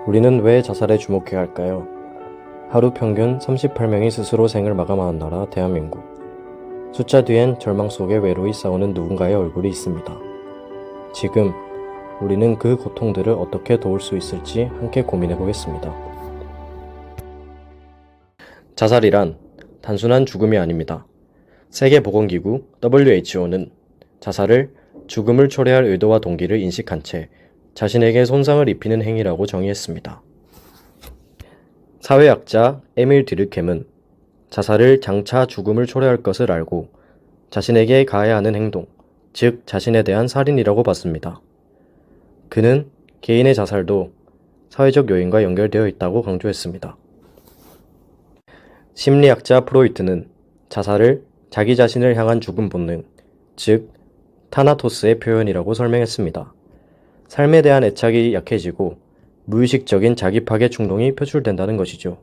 우리는 왜 자살에 주목해야 할까요? 하루 평균 38명이 스스로 생을 마감하는 나라 대한민국. 숫자 뒤엔 절망 속에 외로이 싸우는 누군가의 얼굴이 있습니다. 지금 우리는 그 고통들을 어떻게 도울 수 있을지 함께 고민해 보겠습니다. 자살이란 단순한 죽음이 아닙니다. 세계보건기구 WHO는 자살을 죽음을 초래할 의도와 동기를 인식한 채 자신에게 손상을 입히는 행위라고 정의했습니다. 사회학자 에밀 디르켐은 자살을 장차 죽음을 초래할 것을 알고 자신에게 가해야 하는 행동, 즉 자신에 대한 살인이라고 봤습니다. 그는 개인의 자살도 사회적 요인과 연결되어 있다고 강조했습니다. 심리학자 프로이트는 자살을 자기 자신을 향한 죽음 본능, 즉 타나토스의 표현이라고 설명했습니다. 삶에 대한 애착이 약해지고 무의식적인 자기 파괴 충동이 표출된다는 것이죠.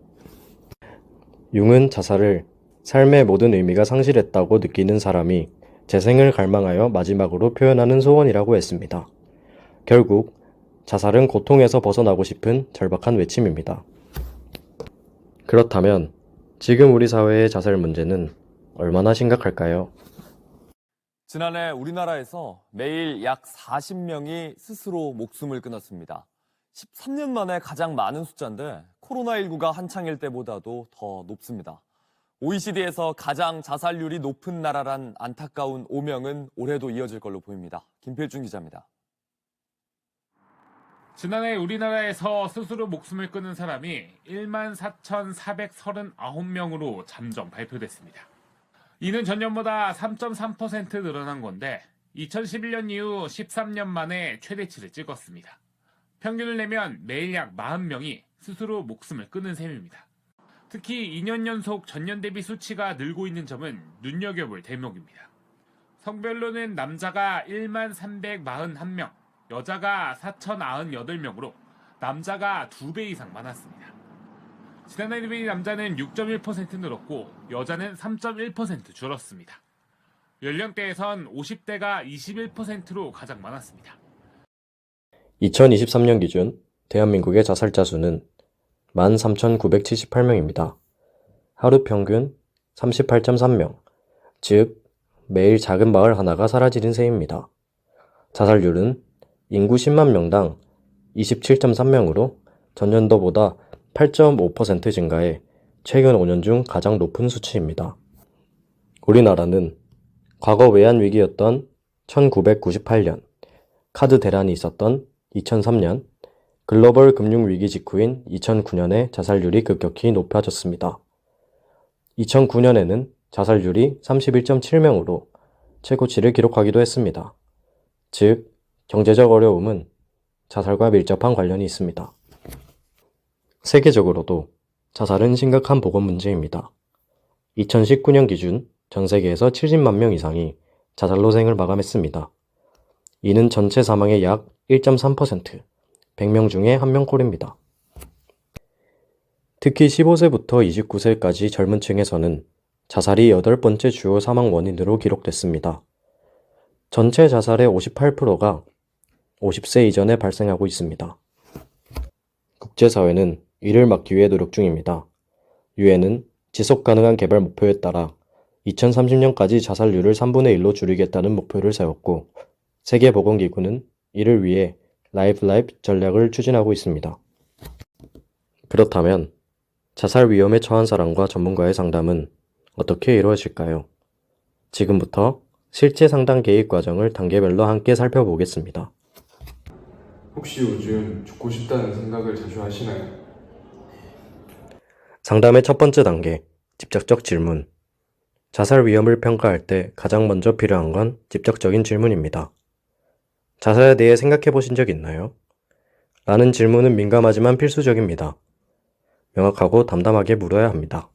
융은 자살을 삶의 모든 의미가 상실했다고 느끼는 사람이 재생을 갈망하여 마지막으로 표현하는 소원이라고 했습니다. 결국 자살은 고통에서 벗어나고 싶은 절박한 외침입니다. 그렇다면 지금 우리 사회의 자살 문제는 얼마나 심각할까요? 지난해 우리나라에서 매일 약 40명이 스스로 목숨을 끊었습니다. 13년 만에 가장 많은 숫자인데 코로나19가 한창일 때보다도 더 높습니다. OECD에서 가장 자살률이 높은 나라란 안타까운 오명은 올해도 이어질 걸로 보입니다. 김필준 기자입니다. 지난해 우리나라에서 스스로 목숨을 끊은 사람이 14,439명으로 잠정 발표됐습니다. 이는 전년보다 3.3% 늘어난 건데 2011년 이후 13년 만에 최대치를 찍었습니다. 평균을 내면 매일 약 40명이 스스로 목숨을 끊은 셈입니다. 특히 2년 연속 전년 대비 수치가 늘고 있는 점은 눈여겨볼 대목입니다. 성별로는 남자가 1341명, 여자가 4098명으로 남자가 2배 이상 많았습니다. 지난해 대비 남자는 6.1% 늘었고 여자는 3.1% 줄었습니다. 연령대에선 50대가 21%로 가장 많았습니다. 2023년 기준 대한민국의 자살자 수는 13,978명입니다. 하루 평균 38.3명, 즉 매일 작은 마을 하나가 사라지는 셈입니다. 자살률은 인구 10만 명당 27.3명으로 전년도보다 8.5% 증가해 최근 5년 중 가장 높은 수치입니다. 우리나라는 과거 외환 위기였던 1998년, 카드 대란이 있었던 2003년, 글로벌 금융 위기 직후인 2009년에 자살률이 급격히 높아졌습니다. 2009년에는 자살률이 31.7명으로 최고치를 기록하기도 했습니다. 즉, 경제적 어려움은 자살과 밀접한 관련이 있습니다. 세계적으로도 자살은 심각한 보건 문제입니다. 2019년 기준 전 세계에서 70만 명 이상이 자살로 생을 마감했습니다. 이는 전체 사망의 약 1.3%, 100명 중에 1명꼴입니다. 특히 15세부터 29세까지 젊은 층에서는 자살이 8번째 주요 사망 원인으로 기록됐습니다. 전체 자살의 58%가 50세 이전에 발생하고 있습니다. 국제사회는 이를 막기 위해 노력 중입니다. 유엔은 지속가능한 개발 목표에 따라 2030년까지 자살률을 3분의 1로 줄이겠다는 목표를 세웠고, 세계보건기구는 이를 위해 라이프 전략을 추진하고 있습니다. 그렇다면 자살 위험에 처한 사람과 전문가의 상담은 어떻게 이루어질까요? 지금부터 실제 상담 계획 과정을 단계별로 함께 살펴보겠습니다. 혹시 요즘 죽고 싶다는 생각을 자주 하시나요? 상담의 첫 번째 단계, 직접적 질문. 자살 위험을 평가할 때 가장 먼저 필요한 건 직접적인 질문입니다. 자살에 대해 생각해 보신 적 있나요? 라는 질문은 민감하지만 필수적입니다. 명확하고 담담하게 물어야 합니다.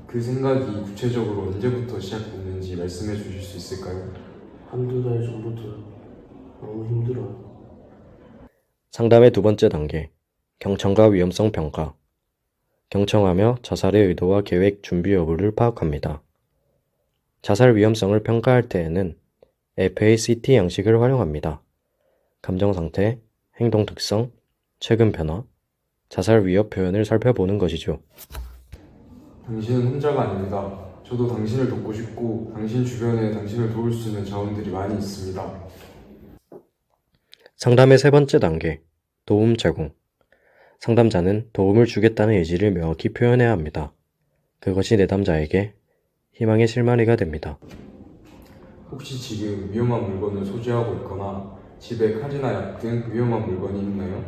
그 생각이 구체적으로 언제부터 시작됐는지 말씀해 주실 수 있을까요? 한두 달 전부터요. 너무 힘들어요. 상담의 두 번째 단계, 경청과 위험성 평가. 경청하며 자살의 의도와 계획, 준비 여부를 파악합니다. 자살 위험성을 평가할 때에는 FACT 양식을 활용합니다. 감정 상태, 행동 특성, 최근 변화, 자살 위협 표현을 살펴보는 것이죠. 당신은 혼자가 아닙니다. 저도 당신을 돕고 싶고 당신 주변에 당신을 도울 수 있는 자원들이 많이 있습니다. 상담의 세 번째 단계, 도움 제공. 상담자는 도움을 주겠다는 의지를 명확히 표현해야 합니다. 그것이 내담자에게 희망의 실마리가 됩니다. 혹시 지금 위험한 물건을 소지하고 있거나 집에 칼이나 약 등 위험한 물건이 있나요?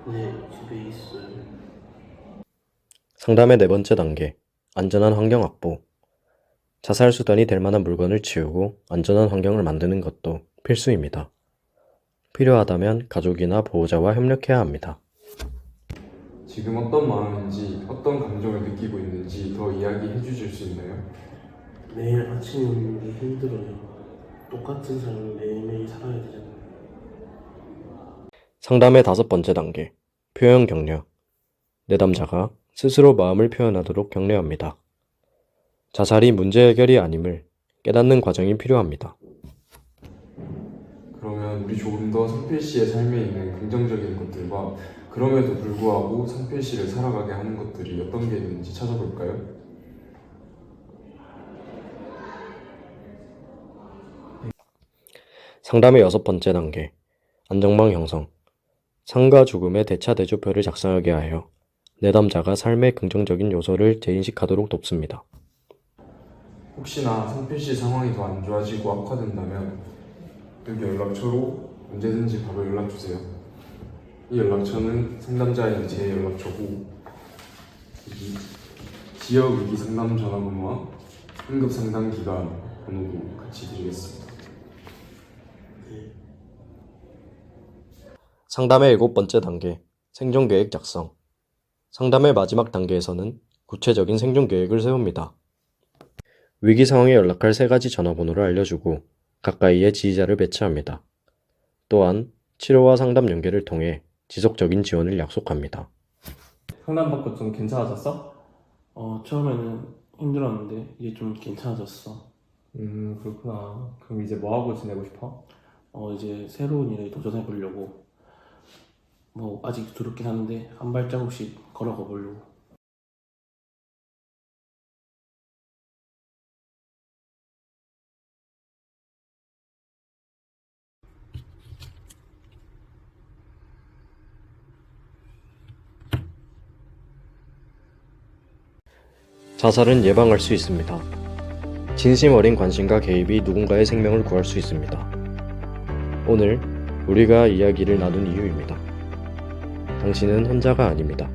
네, 집에 있어요. 상담의 네 번째 단계, 안전한 환경 확보. 자살 수단이 될 만한 물건을 치우고 안전한 환경을 만드는 것도 필수입니다. 필요하다면 가족이나 보호자와 협력해야 합니다. 지금 어떤 마음인지 어떤 감정을 느끼고 있는지 더 이야기해 주실 수 있나요? 매일 아침에 오는 게 힘들어요. 똑같은 삶을 매일매일 살아야 되잖아요. 상담의 다섯 번째 단계, 표현 격려. 내담자가 스스로 마음을 표현하도록 격려합니다. 자살이 문제 해결이 아님을 깨닫는 과정이 필요합니다. 그러면 우리 조금 더 성필 씨의 삶에 있는 긍정적인 것들과 그럼에도 불구하고 성필 씨를 살아가게 하는 것들이 어떤 게 있는지 찾아볼까요? 상담의 여섯 번째 단계, 안정망 형성. 삶과 죽음의 대차 대조표를 작성하게 하여 내담자가 삶의 긍정적인 요소를 재인식하도록 돕습니다. 혹시나 성필 씨 상황이 더 안 좋아지고 악화된다면 여기 연락처로 언제든지 바로 연락 주세요. 이 연락처는 상담자인 제 연락처고 여기 지역 위기 상담 전화번호와 응급 상담 기간 번호도 같이 드리겠습니다. 상담의 일곱 번째 단계, 생존 계획 작성. 상담의 마지막 단계에서는 구체적인 생존 계획을 세웁니다. 위기 상황에 연락할 세 가지 전화번호를 알려주고 가까이에 지휘자를 배치합니다. 또한 치료와 상담 연계를 통해 지속적인 지원을 약속합니다. 상담받고 좀 괜찮아졌어? 처음에는 힘들었는데 이제 좀 괜찮아졌어. 그렇구나. 그럼 이제 뭐 하고 지내고 싶어? 이제 새로운 일에 도전해 보려고. 뭐 아직 두렵긴 한데 한 발자국씩 걸어가 보려고. 자살은 예방할 수 있습니다. 진심 어린 관심과 개입이 누군가의 생명을 구할 수 있습니다. 오늘 우리가 이야기를 나눈 이유입니다. 당신은 혼자가 아닙니다.